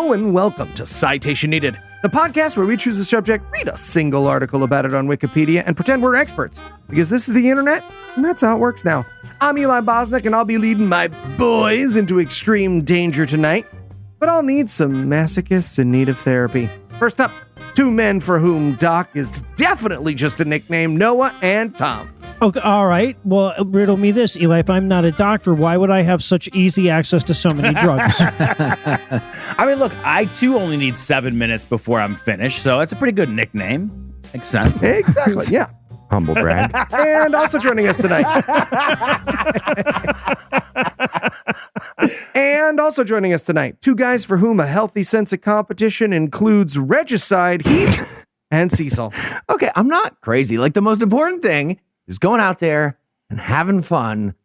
Hello and welcome to Citation Needed, the podcast where we choose a subject, read a single article about it on Wikipedia, and pretend we're experts. Because this is the internet, and that's how it works now. I'm Eli Bosnick, and I'll be leading my boys into extreme danger tonight. But I'll need some masochists in need of therapy. First up, two men for whom Doc is definitely just a nickname, Noah and Tom. Okay, all right. Well, riddle me this, Eli. If I'm not a doctor, why would I have such easy access to so many drugs? I mean, look, I too only need 7 minutes before I'm finished, so it's a pretty good nickname. Makes sense. Exactly, yeah. Humble brag. And also joining us tonight. Two guys for whom a healthy sense of competition includes regicide, Heat, and Cecil. Okay, I'm not crazy. Like, the most important thing is going out there and having fun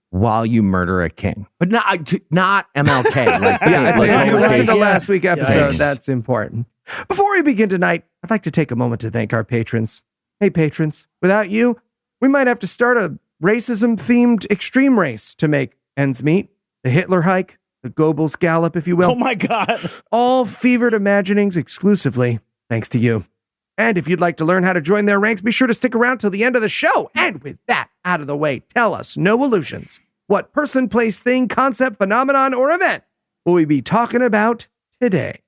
while you murder a king. But not MLK. Like, If you listened to yeah. last week's episode, Yikes. that's important. Before we begin tonight, I'd like to take a moment to thank our patrons. Hey, patrons, without you, we might have to start a racism-themed extreme race to make ends meet. The Hitler hike, the Goebbels gallop, if you will. Oh my God. All fevered imaginings exclusively thanks to you. And if you'd like to learn how to join their ranks, be sure to stick around till the end of the show. And with that out of the way, tell us, no illusions, what person, place, thing, concept, phenomenon, or event will we be talking about today?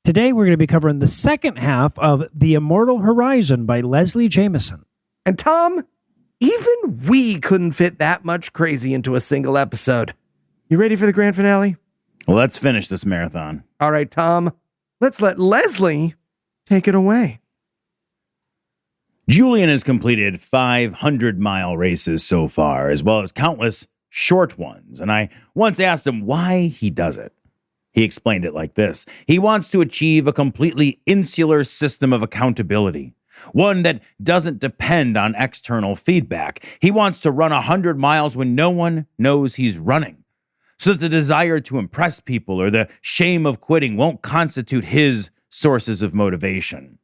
Today, we're going to be covering the second half of The Immortal Horizon by Leslie Jameson. And Tom, even we couldn't fit that much crazy into a single episode. You ready for the grand finale? Well, let's finish this marathon. All right, Tom, let's let Leslie take it away. Julian has completed 500-mile races so far, as well as countless short ones, and I once asked him why he does it. He explained it like this. He wants to achieve a completely insular system of accountability, one that doesn't depend on external feedback. He wants to run 100 miles when no one knows he's running, so that the desire to impress people or the shame of quitting won't constitute his sources of motivation.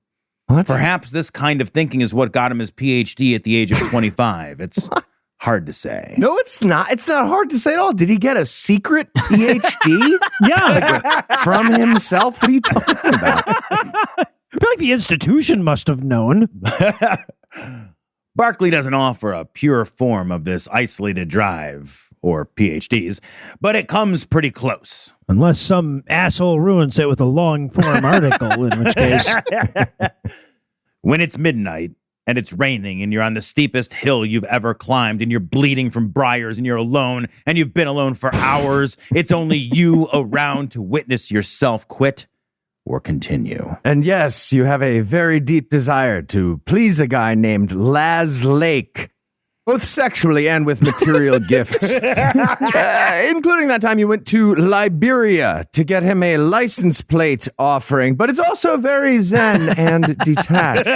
What? Perhaps this kind of thinking is what got him his PhD at the age of 25. It's hard to say. No, it's not. It's not hard to say at all. Did he get a secret PhD? Yeah. From himself? What are you talking about? I feel like the institution must have known. Barkley doesn't offer a pure form of this isolated drive, or PhDs, but it comes pretty close. Unless some asshole ruins it with a long-form article, in which case... When it's midnight, and it's raining, and you're on the steepest hill you've ever climbed, and you're bleeding from briars, and you're alone, and you've been alone for hours, it's only you around to witness yourself quit or continue. And yes, you have a very deep desire to please a guy named Laz Lake, both sexually and with material gifts. Including that time you went to Liberia to get him a license plate offering. But it's also very zen and detached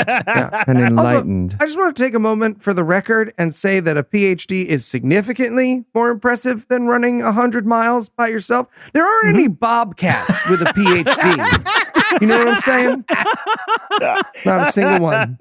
and enlightened. Also, I just want to take a moment for the record and say that a PhD is significantly more impressive than running 100 miles by yourself. There aren't any bobcats with a PhD. You know what I'm saying? Not a single one.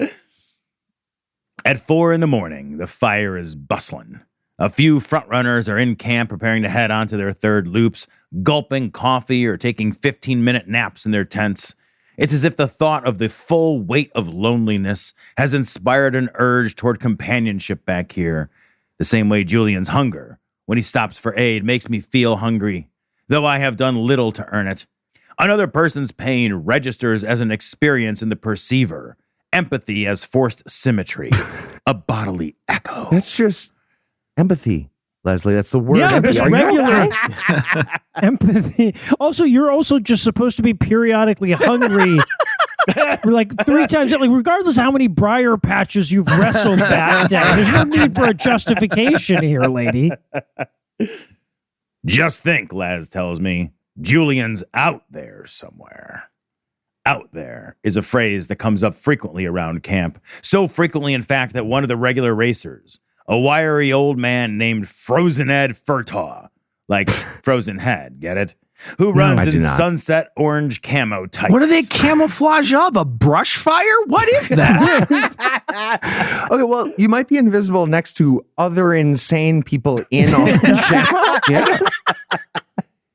At 4 a.m, the fire is bustling. A few frontrunners are in camp preparing to head onto their third loops, gulping coffee or taking 15-minute naps in their tents. It's as if the thought of the full weight of loneliness has inspired an urge toward companionship back here. The same way Julian's hunger, when he stops for aid, makes me feel hungry, though I have done little to earn it. Another person's pain registers as an experience in the perceiver. Empathy as forced symmetry, a bodily echo. That's just empathy, Leslie. That's the word. Yeah, empathy. just Are you regular okay? empathy. Also, you're also just supposed to be periodically hungry. Like 3 times, like regardless of how many briar patches you've wrestled back down. There's no need for a justification here, lady. Just think, Laz tells me, Julian's out there somewhere. Out there is a phrase that comes up frequently around camp. So frequently, in fact, that one of the regular racers, a wiry old man named Frozen Ed Furtaw, like Frozen Head, get it? Who runs in sunset orange camo tights. What are they camouflage of? A brush fire? What is that? Okay, well, you might be invisible next to other insane people in on this channel. Yes.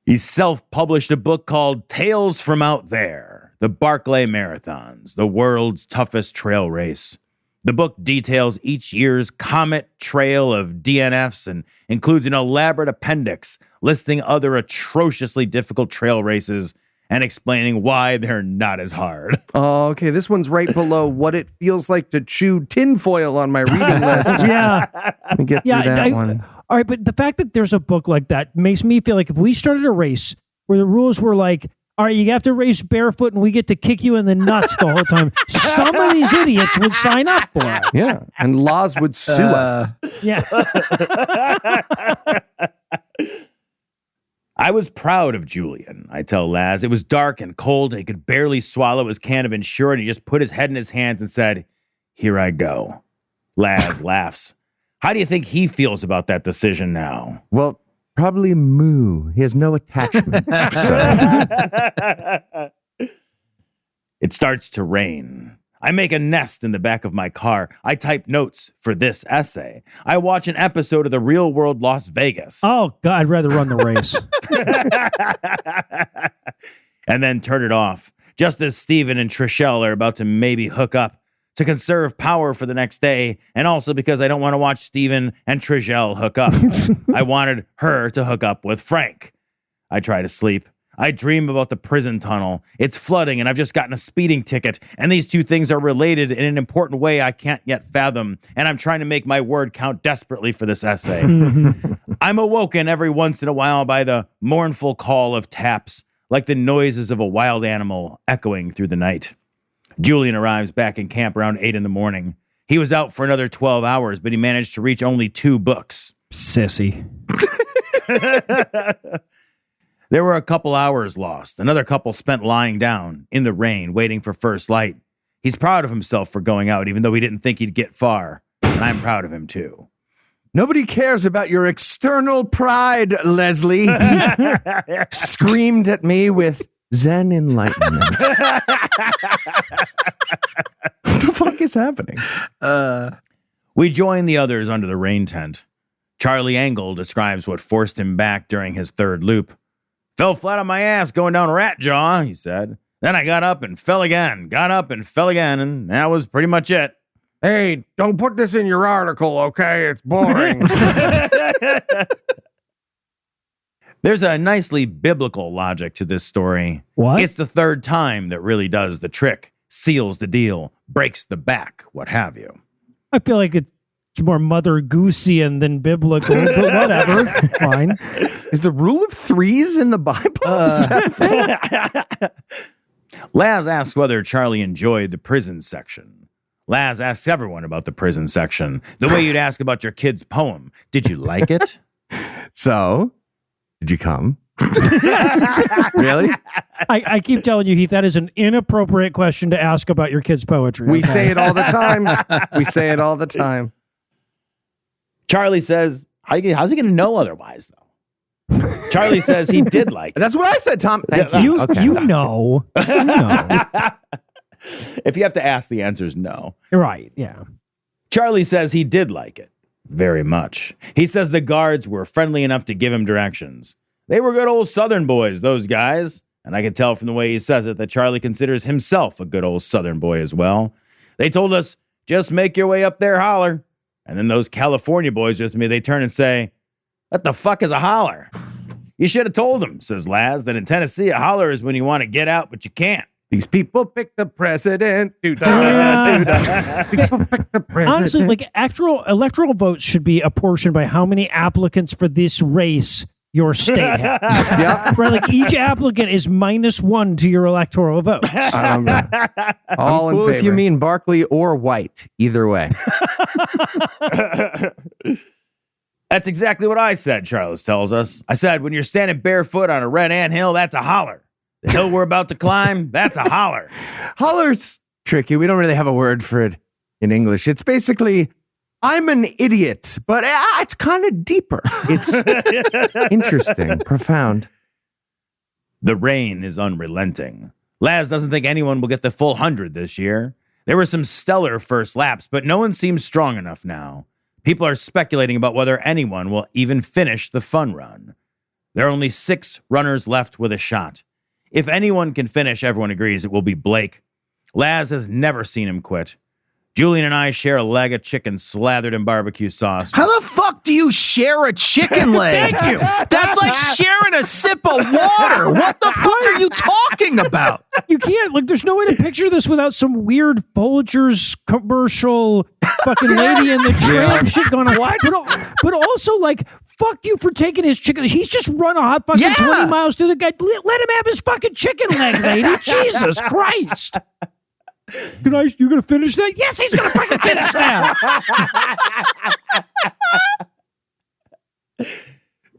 He self-published a book called Tales from Out There, the Barkley Marathons, the world's toughest trail race. The book details each year's comet trail of DNFs and includes an elaborate appendix listing other atrociously difficult trail races and explaining why they're not as hard. Oh, okay. This one's right below what it feels like to chew tinfoil on my reading list. Yeah. Let me get through that one. All right, but the fact that there's a book like that makes me feel like if we started a race where the rules were like, all right, you have to race barefoot and we get to kick you in the nuts the whole time, some of these idiots would sign up for it. Yeah, and laws would sue us. Yeah. I was proud of Julian, I tell Laz. It was dark and cold and he could barely swallow his can of Ensure, and he just put his head in his hands and said, "Here I go." Laz laughs. How do you think he feels about that decision now? Well, probably moo. He has no attachment. It starts to rain. I make a nest in the back of my car. I type notes for this essay. I watch an episode of The Real World Las Vegas. Oh, God, I'd rather run the race. And then turn it off, just as Steven and Trishelle are about to maybe hook up to conserve power for the next day, and also because I don't want to watch Steven and Trishelle hook up. I wanted her to hook up with Frank. I try to sleep. I dream about the prison tunnel. It's flooding, and I've just gotten a speeding ticket, and these two things are related in an important way I can't yet fathom, and I'm trying to make my word count desperately for this essay. I'm awoken every once in a while by the mournful call of taps, like the noises of a wild animal echoing through the night. Julian arrives back in camp around 8 in the morning. He was out for another 12 hours, but he managed to reach only 2 books. Sissy. There were a couple hours lost. Another couple spent lying down in the rain, waiting for first light. He's proud of himself for going out, even though he didn't think he'd get far. And I'm proud of him, too. Nobody cares about your external pride, Leslie. He screamed at me with Zen enlightenment. What the fuck is happening? We join the others under the rain tent. Charlie Engel describes what forced him back during his third loop. "Fell flat on my ass going down Rat Jaw," he said. "Then I got up and fell again, and that was pretty much it." Hey, don't put this in your article, okay? It's boring. There's a nicely biblical logic to this story. What? It's the third time that really does the trick, seals the deal, breaks the back, what have you. I feel like it's more Mother Gooseian than biblical, but whatever. Fine. Is the rule of threes in the Bible? Laz asks whether Charlie enjoyed the prison section. Laz asks everyone about the prison section, the way you'd ask about your kid's poem. Did you like it? So, did you come? Really? I keep telling you, Heath, that is an inappropriate question to ask about your kid's poetry. We okay? say it all the time. We say it all the time. Charlie says, how's he going to know otherwise, though? Charlie says he did like it. That's what I said, Tom. Thank you. You, Okay. you know. You know. If you have to ask, the answer is no. Right, yeah. Charlie says he did like it. Very much. He says the guards were friendly enough to give him directions. They were good old Southern boys, those guys. And I can tell from the way he says it that Charlie considers himself a good old Southern boy as well. They told us, just make your way up there, holler. And then those California boys with me, they turn and say, what the fuck is a holler? You should have told them, says Laz, that in Tennessee, a holler is when you want to get out, but you can't. These people pick the president. People pick the president. Honestly, like actual electoral votes should be apportioned by how many applicants for this race your state has. Yep. Right, like each applicant is -1 to your electoral vote. All in Cool favor. if you mean Barkley or White. Either way. That's exactly what I said, Charles tells us. I said, when you're standing barefoot on a red anthill, that's a holler. The hill we're about to climb, that's a holler. Holler's tricky. We don't really have a word for it in English. It's basically, I'm an idiot, but it's kind of deeper. It's interesting, profound. The rain is unrelenting. Laz doesn't think anyone will get the full 100 this year. There were some stellar first laps, but no one seems strong enough now. People are speculating about whether anyone will even finish the fun run. There are only 6 runners left with a shot. If anyone can finish, everyone agrees it will be Blake. Laz has never seen him quit. Julian and I share a leg of chicken slathered in barbecue sauce. How the fuck do you share a chicken leg? Thank you. That's like sharing a sip of water. What the fuck are you talking about? You can't, like, there's no way to picture this without some weird Folgers commercial fucking lady in the tram shit going on. What? But also, like, fuck you for taking his chicken. He's just run a hot fucking 20 miles through the guy. Let him have his fucking chicken leg, lady. Jesus Christ. You gonna finish that? Yes, he's gonna fucking finish that.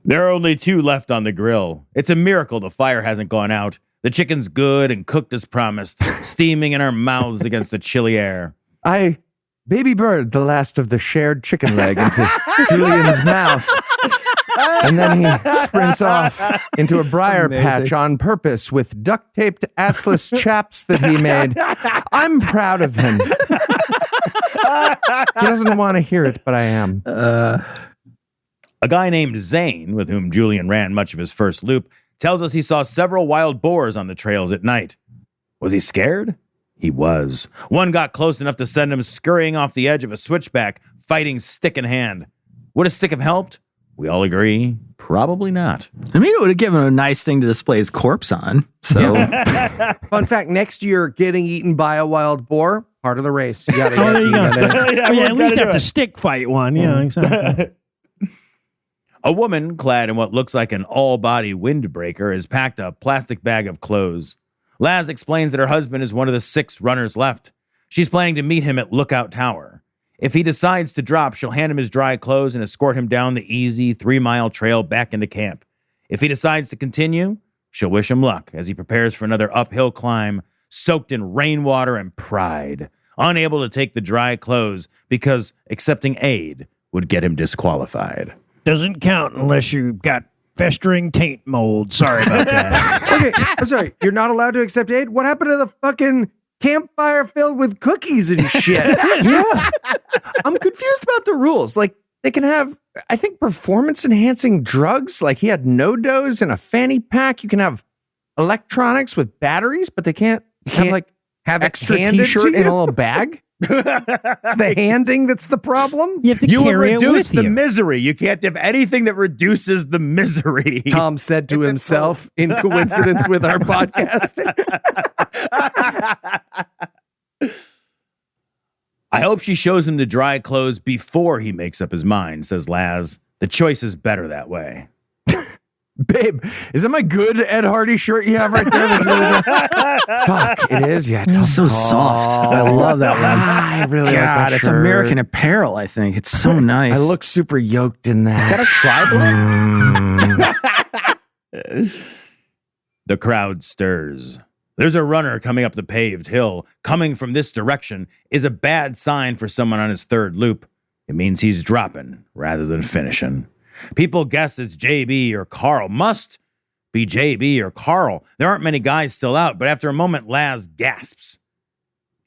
There are only 2 left on the grill. It's a miracle the fire hasn't gone out. The chicken's good and cooked as promised, steaming in our mouths against the chilly air. I baby bird the last of the shared chicken leg into Julian's mouth. And then he sprints off into a briar patch on purpose with duct-taped assless chaps that he made. I'm proud of him. He doesn't want to hear it, but I am. A guy named Zane, with whom Julian ran much of his first loop, tells us he saw several wild boars on the trails at night. Was he scared? He was. One got close enough to send him scurrying off the edge of a switchback, fighting stick in hand. Would a stick have helped? We all agree, probably not. I mean, it would have given him a nice thing to display his corpse on. So, Fun fact, next year, getting eaten by a wild boar, part of the race. You gotta Oh, there you go. At least have to to stick fight one. Yeah, exactly. A woman clad in what looks like an all-body windbreaker has packed a plastic bag of clothes. Laz explains that her husband is one of the 6 runners left. She's planning to meet him at Lookout Tower. If he decides to drop, she'll hand him his dry clothes and escort him down the easy 3-mile trail back into camp. If he decides to continue, she'll wish him luck as he prepares for another uphill climb, soaked in rainwater and pride, unable to take the dry clothes because accepting aid would get him disqualified. Doesn't count unless you got festering taint mold. Sorry about that. Okay, I'm sorry. You're not allowed to accept aid? What happened to the fucking campfire filled with cookies and shit? Yeah. I'm confused about the rules. Like, they can have, I think, performance-enhancing drugs. Like, he had no-dose in a fanny pack. You can have electronics with batteries, but they can't have, like, have it extra handed T-shirt to in a you? little bag. It's the handing that's the problem? You have to You would carry it reduce with the you. misery. You can't have anything that reduces the misery. Tom said to himself in coincidence with our podcast. I hope she shows him the dry clothes before he makes up his mind, says Laz. The choice is better that way. Babe, is that my good Ed Hardy shirt you have right there? That's really Fuck, it is. Yeah, it's so soft. I love that one. I really like God, that it's shirt. American Apparel, I think. It's so nice. I look super yoked in that. Is that a tri-blend? The crowd stirs. There's a runner coming up the paved hill. Coming from this direction is a bad sign for someone on his 3rd loop. It means he's dropping rather than finishing. People guess it's JB or Carl. Must be JB or Carl. There aren't many guys still out, but after a moment, Laz gasps.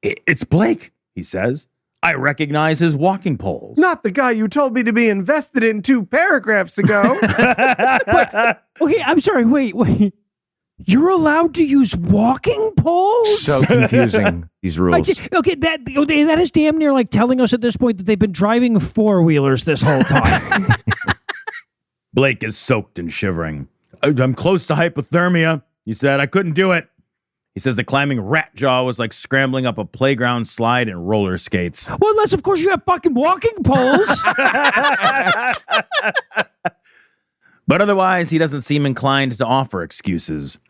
It's Blake, he says. I recognize his walking poles. Not the guy you told me to be invested in 2 paragraphs ago. Okay, I'm sorry. Wait. You're allowed to use walking poles? So confusing, these rules. That is damn near like telling us at this point that they've been driving 4-wheelers this whole time. Blake is soaked and shivering. I'm close to hypothermia, he said. I couldn't do it. He says the climbing rat jaw was like scrambling up a playground slide in roller skates. Well, unless, of course, you have fucking walking poles. But otherwise, he doesn't seem inclined to offer excuses.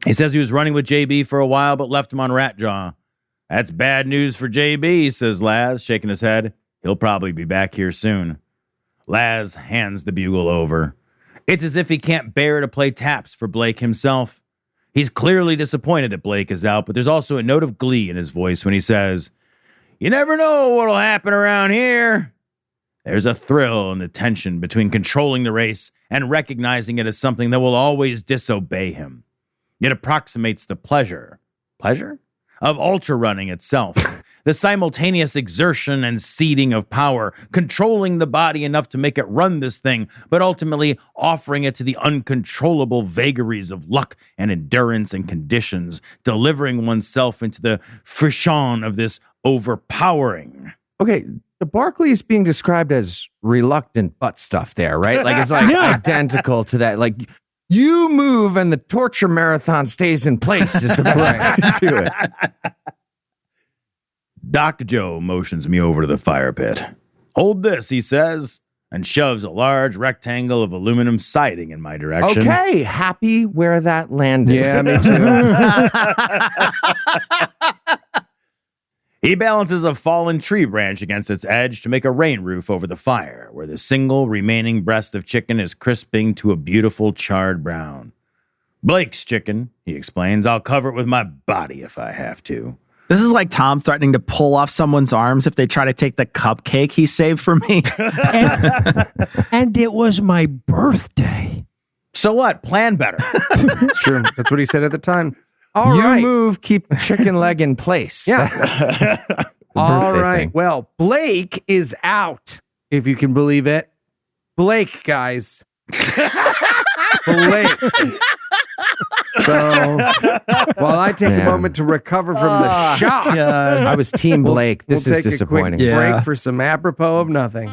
He says he was running with JB for a while, but left him on rat jaw. That's bad news for JB, says Laz, shaking his head. He'll probably be back here soon. Laz hands the bugle over. It's as if he can't bear to play taps for Blake himself. He's clearly disappointed that Blake is out, but there's also a note of glee in his voice when he says, "You never know what'll happen around here." There's a thrill in the tension between controlling the race and recognizing it as something that will always disobey him. It approximates the pleasure of ultra running itself. The simultaneous exertion and seeding of power, controlling the body enough to make it run this thing, but ultimately offering it to the uncontrollable vagaries of luck and endurance and conditions, delivering oneself into the frisson of this overpowering. Okay, the Barkley is being described as reluctant butt stuff there, right? Like it's like identical to that. Like you move and the torture marathon stays in place is the best way to it. Dr. Joe motions me over to the fire pit. Hold this, he says, and shoves a large rectangle of aluminum siding in my direction. Okay, happy where that landed. Yeah, me too. He balances a fallen tree branch against its edge to make a rain roof over the fire, where the single remaining breast of chicken is crisping to a beautiful charred brown. Blake's chicken, he explains. I'll cover it with my body if I have to. This is like Tom threatening to pull off someone's arms if they try to take the cupcake he saved for me. And it was my birthday. So what? Plan better. It's true. That's what he said at the time. You move, keep the chicken leg in place. Yeah. All right. Thing. Well, Blake is out, if you can believe it. Blake, guys. Blake. So while I take a moment to recover from the shock, I was Team Blake. This we'll is take disappointing. A quick Yeah. break for some apropos of nothing.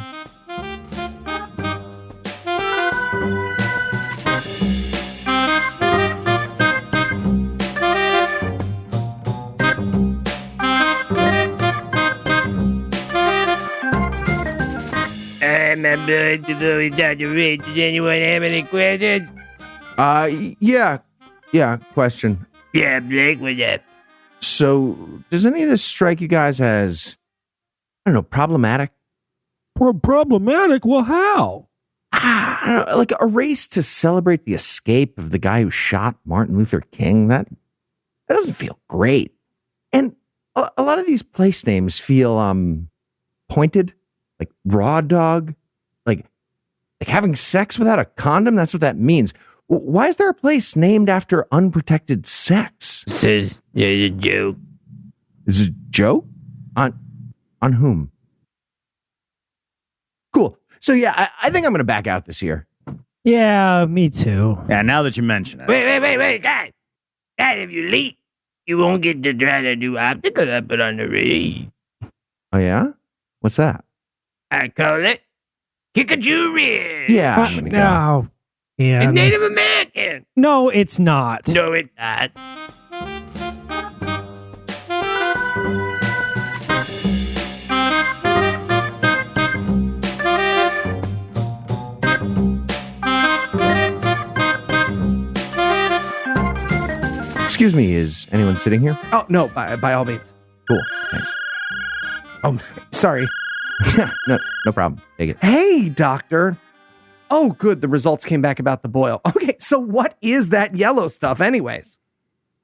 Before we start the race, does anyone have any questions? Yeah, question. Yeah, Blake, what's up? So, does any of this strike you guys as, I don't know, problematic? Problematic? Well, how? I don't know, like a race to celebrate the escape of the guy who shot Martin Luther King? That doesn't feel great. And a lot of these place names feel pointed, like raw dog, like having sex without a condom. That's what that means. Why is there a place named after unprotected sex? Says there's a joke. Is this a joke? On whom? Cool. So yeah, I think I'm going to back out this year. Yeah, me too. Yeah, now that you mention it. Wait, guys. Guys, if you leak, you won't get to try to do obstacle I put on the race. Oh yeah? What's that? I call it Kickajou Ridge. Yeah. I'm gonna go. No. Yeah. It's no. Native American. No, it's not. No, it's not. Excuse me, is anyone sitting here? Oh, no, by all means. Cool. Thanks. Oh, sorry. No problem. Take it. Hey, doctor. Oh, good. The results came back about the boil. Okay, so what is that yellow stuff anyways?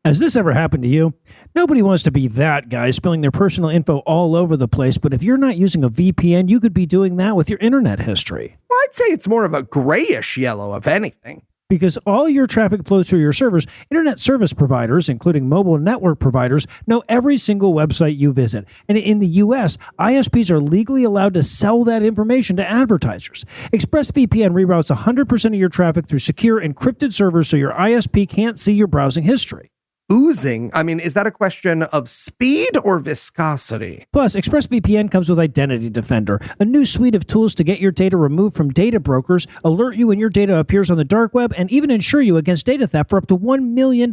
Has this ever happened to you? Nobody wants to be that guy spilling their personal info all over the place, but if you're not using a VPN, you could be doing that with your internet history. Well, I'd say it's more of a grayish yellow, if anything. Because all your traffic flows through your servers, internet service providers, including mobile network providers, know every single website you visit. And in the U.S., ISPs are legally allowed to sell that information to advertisers. ExpressVPN reroutes 100% of your traffic through secure encrypted servers so your ISP can't see your browsing history. Oozing? I mean, is that a question of speed or viscosity? Plus, ExpressVPN comes with Identity Defender, a new suite of tools to get your data removed from data brokers, alert you when your data appears on the dark web, and even insure you against data theft for up to $1 million.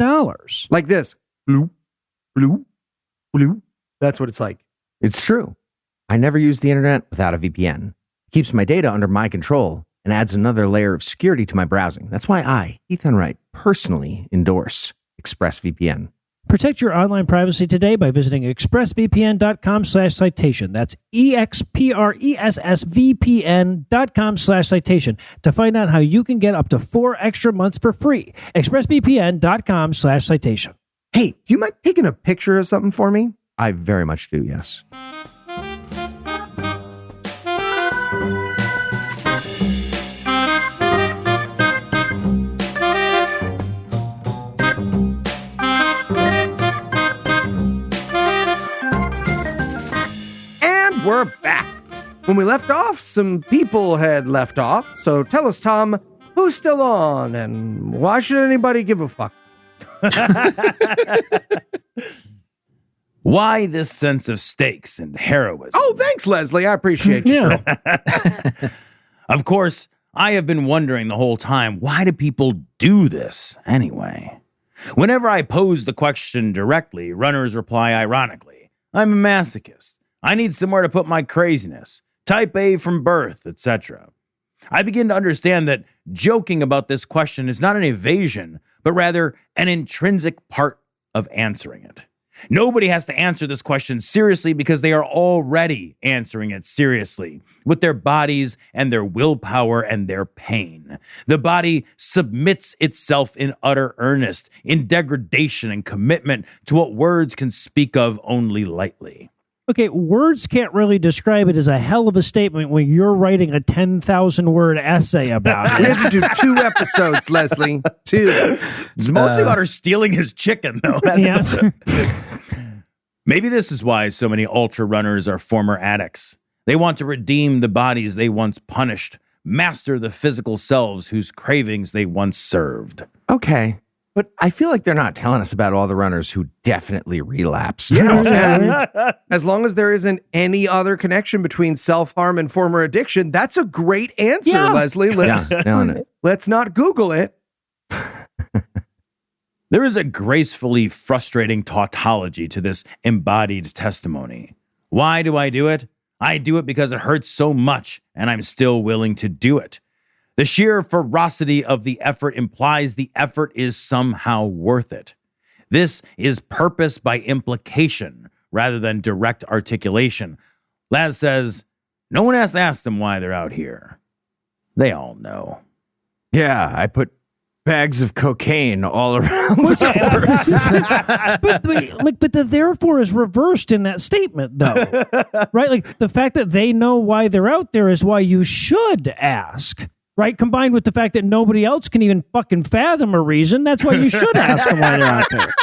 Like this. Bloop, bloop, bloop. That's what it's like. It's true. I never use the internet without a VPN. It keeps my data under my control and adds another layer of security to my browsing. That's why I, Ethan Wright, personally endorse ExpressVPN. Protect your online privacy today by visiting expressvpn.com/citation. That's expressvpn.com/citation to find out how you can get up to 4 extra months for free. expressvpn.com/citation. Hey, do you mind taking a picture of something for me? I very much do, yes. When we left off, some people had left off. So tell us, Tom, who's still on and why should anybody give a fuck? Why this sense of stakes and heroism? Oh, thanks, Leslie. I appreciate you. Yeah. Of course, I have been wondering the whole time, why do people do this anyway? Whenever I pose the question directly, runners reply ironically, I'm a masochist. I need somewhere to put my craziness. Type A from birth, etc. I begin to understand that joking about this question is not an evasion, but rather an intrinsic part of answering it. Nobody has to answer this question seriously because they are already answering it seriously with their bodies and their willpower and their pain. The body submits itself in utter earnest, in degradation and commitment to what words can speak of only lightly. Okay, words can't really describe it as a hell of a statement when you're writing a 10,000-word essay about We it. had to do 2 episodes, Leslie. 2. It's mostly about her stealing his chicken, though. Maybe this is why so many ultra runners are former addicts. They want to redeem the bodies they once punished, master the physical selves whose cravings they once served. Okay, but I feel like they're not telling us about all the runners who definitely relapsed. Yeah, as long as there isn't any other connection between self-harm and former addiction, that's a great answer, Yeah. Leslie. Let's not Google it. There is a gracefully frustrating tautology to this embodied testimony. Why do I do it? I do it because it hurts so much, and I'm still willing to do it. The sheer ferocity of the effort implies the effort is somehow worth it. This is purpose by implication rather than direct articulation. Laz says, no one has to ask them why they're out here. They all know. Yeah, I put bags of cocaine all around the but the therefore is reversed in that statement, though. Right? Like, the fact that they know why they're out there is why you should ask. Right? Combined with the fact that nobody else can even fucking fathom a reason, that's why you should ask them why they're out there.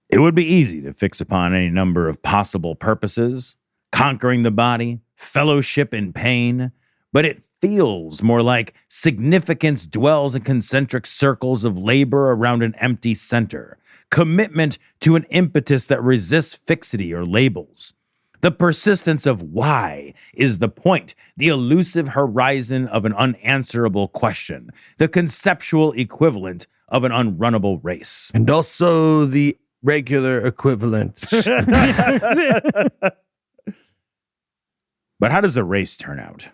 It would be easy to fix upon any number of possible purposes, conquering the body, fellowship in pain, but it feels more like significance dwells in concentric circles of labor around an empty center, commitment to an impetus that resists fixity or labels. The persistence of why is the point, the elusive horizon of an unanswerable question, the conceptual equivalent of an unrunnable race. And also the regular equivalent. But how does the race turn out?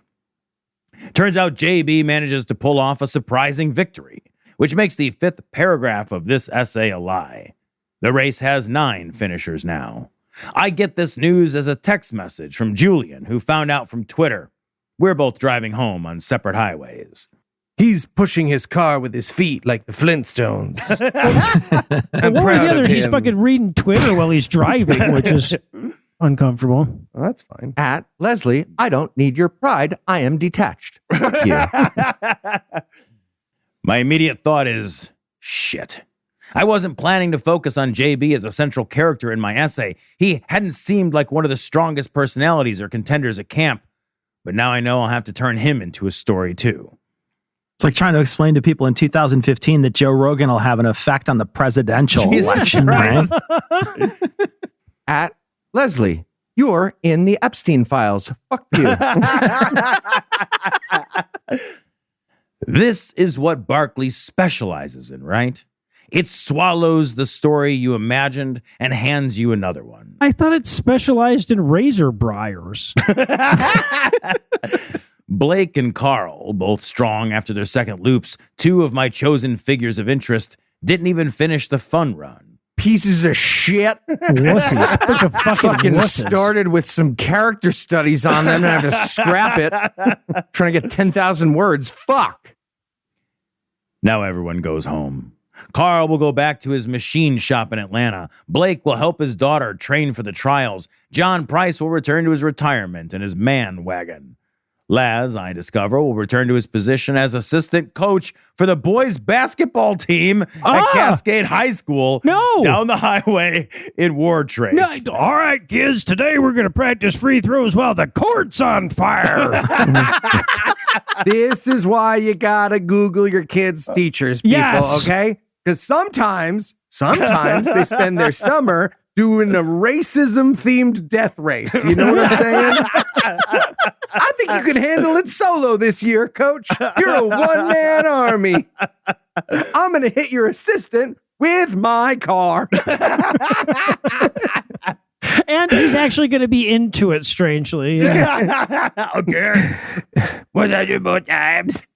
Turns out JB manages to pull off a surprising victory, which makes the 5th paragraph of this essay a lie. The race has 9 finishers now. I get this news as a text message from Julian, who found out from Twitter. We're both driving home on separate highways. He's pushing his car with his feet like the Flintstones. I'm One or proud the other, of he's him. fucking reading Twitter while he's driving, which is uncomfortable. Oh, that's fine. At Leslie, I don't need your pride. I am detached. Fuck you. My immediate thought is, shit. I wasn't planning to focus on JB as a central character in my essay. He hadn't seemed like one of the strongest personalities or contenders at camp, but now I know I'll have to turn him into a story too. It's like trying to explain to people in 2015 that Joe Rogan will have an effect on the presidential election, right? At Leslie, you're in the Epstein files. Fuck you. This is what Barkley specializes in, right? It swallows the story you imagined and hands you another one. I thought it specialized in razor briars. Blake and Carl, both strong after their second loops, 2 of my chosen figures of interest, didn't even finish the fun run. Pieces of shit. Wussies. Bunch of fucking wusses. Started with some character studies on them and I have to scrap it. Trying to get 10,000 words. Fuck. Now everyone goes home. Carl will go back to his machine shop in Atlanta. Blake will help his daughter train for the trials. John Price will return to his retirement and his man wagon. Laz, I discover, will return to his position as assistant coach for the boys basketball team at Cascade High School down the highway in Wartrace. No, all right, kids, today we're going to practice free throws while the court's on fire. This is why you gotta Google your kids' teachers, people, okay? Because sometimes they spend their summer doing a racism-themed death race. You know what I'm saying? I think you can handle it solo this year, Coach. You're a one-man army. I'm going to hit your assistant with my car. And he's actually going to be into it, strangely. Okay. Was that your more times?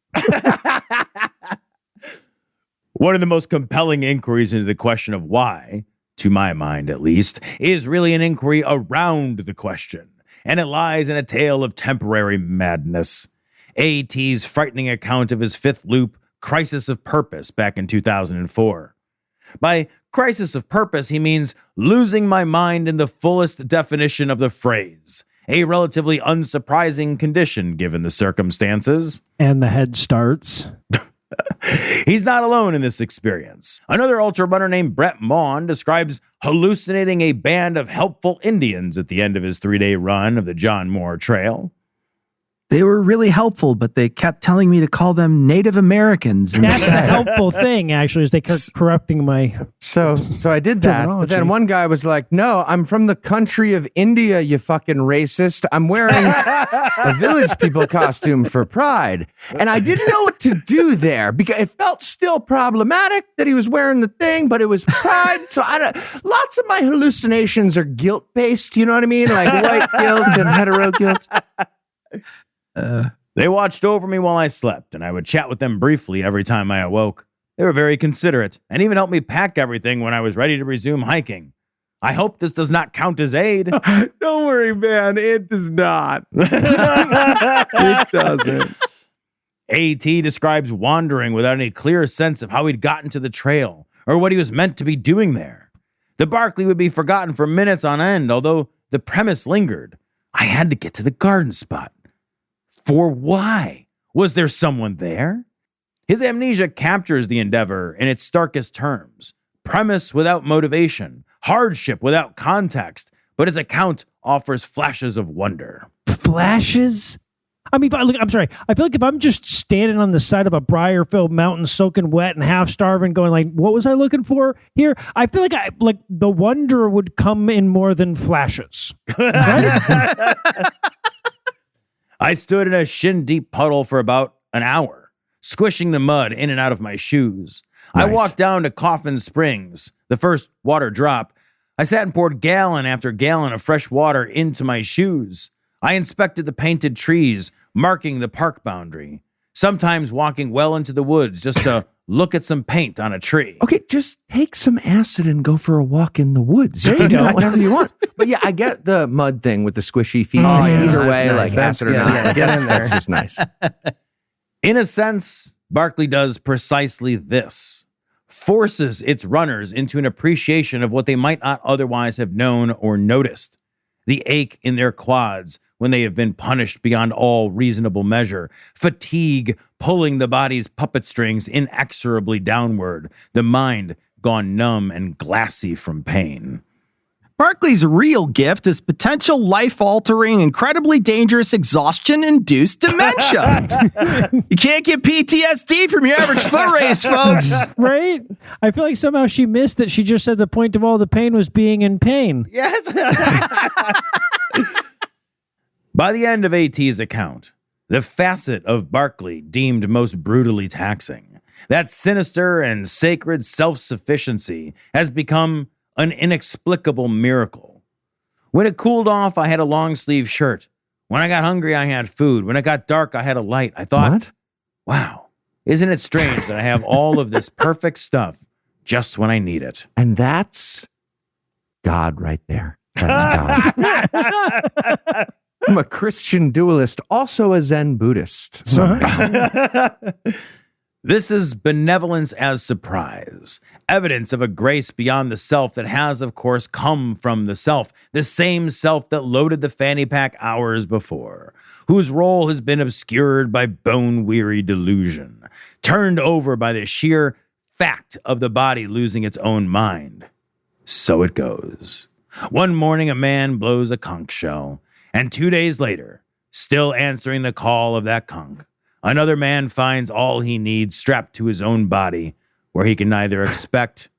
One of the most compelling inquiries into the question of why, to my mind at least, is really an inquiry around the question, and it lies in a tale of temporary madness. AT's frightening account of his fifth loop, Crisis of Purpose, back in 2004. By crisis of purpose, he means losing my mind in the fullest definition of the phrase, a relatively unsurprising condition given the circumstances. And the head starts. He's not alone in this experience. Another ultra runner named Brett Maughan describes hallucinating a band of helpful Indians at the end of his 3-day run of the John Moore Trail. They were really helpful, but they kept telling me to call them Native Americans That's the instead. helpful thing, actually, is they kept corrupting my... So I did that, but then one guy was like, no, I'm from the country of India, you fucking racist. I'm wearing a village people costume for Pride. And I didn't know what to do there because it felt still problematic that he was wearing the thing, but it was Pride. So lots of my hallucinations are guilt-based, you know what I mean? Like white guilt and hetero guilt. They watched over me while I slept, and I would chat with them briefly every time I awoke. They were very considerate and even helped me pack everything when I was ready to resume hiking. I hope this does not count as aid. Don't worry, man. It does not. It doesn't. AT describes wandering without any clear sense of how he'd gotten to the trail or what he was meant to be doing there. The Barkley would be forgotten for minutes on end, although the premise lingered. I had to get to the garden spot. For why? Was there someone there? His amnesia captures the endeavor in its starkest terms. Premise without motivation, hardship without context, but his account offers flashes of wonder. Flashes? I mean, I'm sorry. I feel like if I'm just standing on the side of a briar-filled mountain, soaking wet and half starving, going like, "What was I looking for here?" I feel like the wonder would come in more than flashes. Right? I stood in a shin-deep puddle for about an hour, squishing the mud in and out of my shoes. Nice. I walked down to Coffin Springs, the first water drop. I sat and poured gallon after gallon of fresh water into my shoes. I inspected the painted trees, marking the park boundary, sometimes walking well into the woods just to look at some paint on a tree. Okay, just take some acid and go for a walk in the woods. There you go. Whatever you want. But yeah, I get the mud thing with the squishy feet. Either way, nice. like acid or not. Get in there. That's just nice. In a sense, Barkley does precisely this. Forces its runners into an appreciation of what they might not otherwise have known or noticed. The ache in their quads when they have been punished beyond all reasonable measure. Fatigue pulling the body's puppet strings inexorably downward. The mind gone numb and glassy from pain. Barkley's real gift is potential life-altering, incredibly dangerous exhaustion-induced dementia. You can't get PTSD from your average foot race, folks. Right? I feel like somehow she missed that she just said the point of all the pain was being in pain. Yes. By the end of AT's account, the facet of Barkley deemed most brutally taxing, that sinister and sacred self-sufficiency, has become an inexplicable miracle. When it cooled off, I had a long-sleeve shirt. When I got hungry, I had food. When it got dark, I had a light. I thought, wow, isn't it strange that I have all of this perfect stuff just when I need it? And that's God right there. That's God. I'm a Christian dualist, also a Zen Buddhist. So This is benevolence as surprise, evidence of a grace beyond the self that has, of course, come from the self, the same self that loaded the fanny pack hours before, whose role has been obscured by bone-weary delusion, turned over by the sheer fact of the body losing its own mind. So it goes. One morning, a man blows a conch shell, and 2 days later, still answering the call of that conch, another man finds all he needs strapped to his own body, where he can neither expect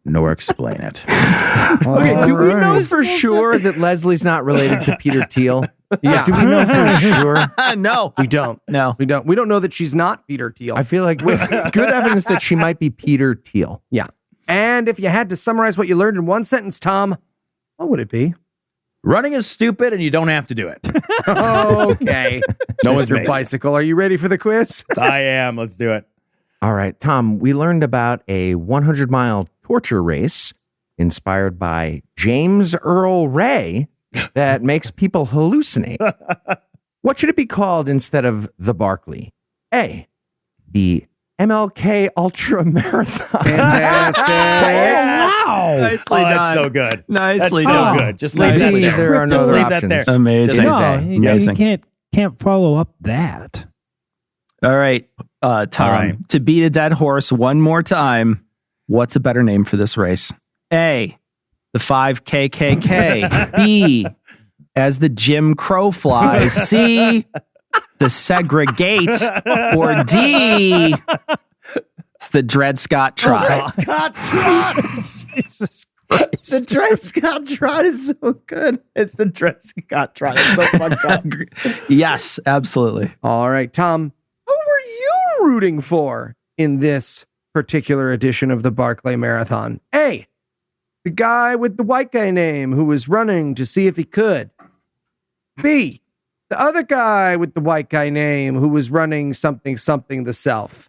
nor explain it. Okay, do we know for sure that Leslie's not related to Peter Thiel? Yeah. Do we know for sure? No. We don't. No. We don't. We don't know that she's not Peter Thiel. I feel like with good evidence that she might be Peter Thiel. Yeah. And if you had to summarize what you learned in one sentence, Tom, what would it be? Running is stupid and you don't have to do it. Okay. No one's Mr. made it. Bicycle, are you ready for the quiz? I am. Let's do it. All right, Tom, we learned about a 100-mile torture race inspired by James Earl Ray that makes people hallucinate. What should it be called instead of the Barkley? A, the MLK ultramarathon. Fantastic. Wow. Nicely Oh, done. that's so good. Nicely That's done. so good. Just leave that Maybe there. there are no Just other leave that options. there. Amazing. Just No, leave you Amazing. can't follow up that. All right, Tom, All right. to beat a dead horse one more time, what's a better name for this race? A, the 5KKK. B, as the Jim Crow flies. C, the segregate. Or D, the Dred Scott Trot. Scott Trot. Jesus Christ. The Dred Scott Trot is so good. It's the Dred Scott Trot. It's so fun. Tom. Yes, absolutely. All right, Tom, who were you rooting for in this particular edition of the Barkley Marathon? A, the guy with the white guy name who was running to see if he could. B, the other guy with the white guy name who was running something the self.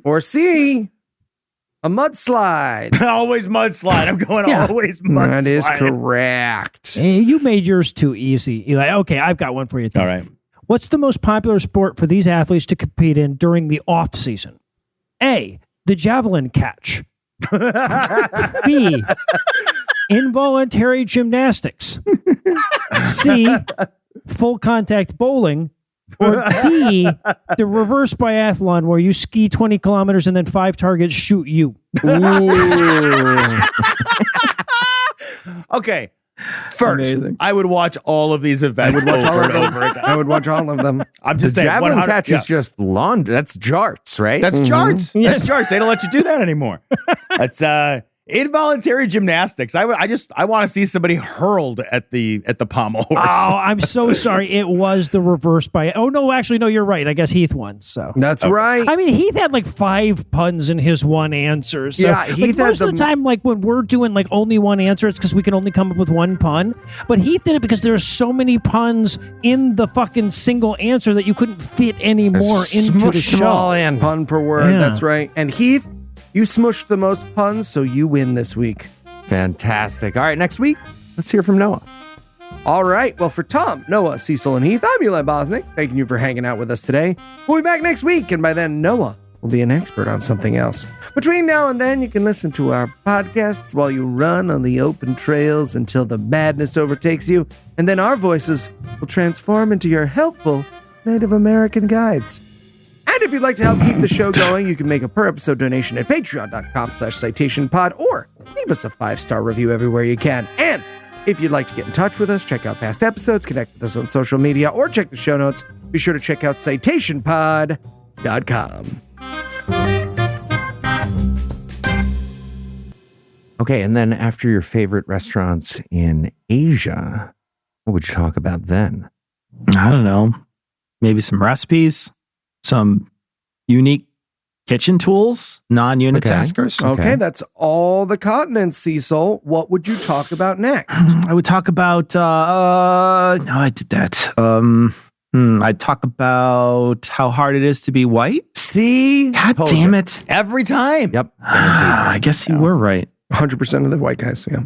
Or C, a mudslide. Always mudslide. I'm going Yeah. always mudslide. That is correct. Hey, you made yours too easy, Eli. Okay, I've got one for you. Tom. All right. What's the most popular sport for these athletes to compete in during the off season? A, the javelin catch. B, involuntary gymnastics. C, full contact bowling. Or D, the reverse biathlon where you ski 20 kilometers and then 5 targets shoot you. Okay. First, Amazing. I would watch all of these events over and over again. I would watch all of them. I'm The just saying. javelin 100 catch is just laundry. That's jarts, right? That's jarts. Yes. That's jarts. They don't let you do that anymore. That's involuntary gymnastics. I want to see somebody hurled at the pommel horse. Oh, I'm so sorry. It was the reverse oh, no, actually, no, you're right. I guess Heath won. So That's right. I mean, Heath had like 5 puns in his one answer. So, Yeah, like, Heath had most of the time, like when we're doing like only one answer, it's because we can only come up with one pun. But Heath did it because there are so many puns in the fucking single answer that you couldn't fit any more into the Smush them all show. in. Pun per word. Yeah. That's right. And Heath, you smushed the most puns, so you win this week. Fantastic. All right, next week, let's hear from Noah. All right. Well, for Tom, Noah, Cecil, and Heath, I'm Eli Bosnick. Thanking you for hanging out with us today. We'll be back next week, and by then, Noah will be an expert on something else. Between now and then, you can listen to our podcasts while you run on the open trails until the madness overtakes you, and then our voices will transform into your helpful Native American guides. And if you'd like to help keep the show going, you can make a per-episode donation at patreon.com/citationpod or leave us a 5-star review everywhere you can. And if you'd like to get in touch with us, check out past episodes, connect with us on social media, or check the show notes, be sure to check out citationpod.com. Okay, and then after your favorite restaurants in Asia, what would you talk about then? I don't know. Maybe some recipes, some unique kitchen tools, non-unit Okay. taskers. Okay, that's all the continents, Cecil. What would you talk about next? I would talk about, no, I did that. I'd talk about how hard it is to be white. See? God Told damn you. it. Every time. Yep. I guess you were right. 100% of the white guys, yeah.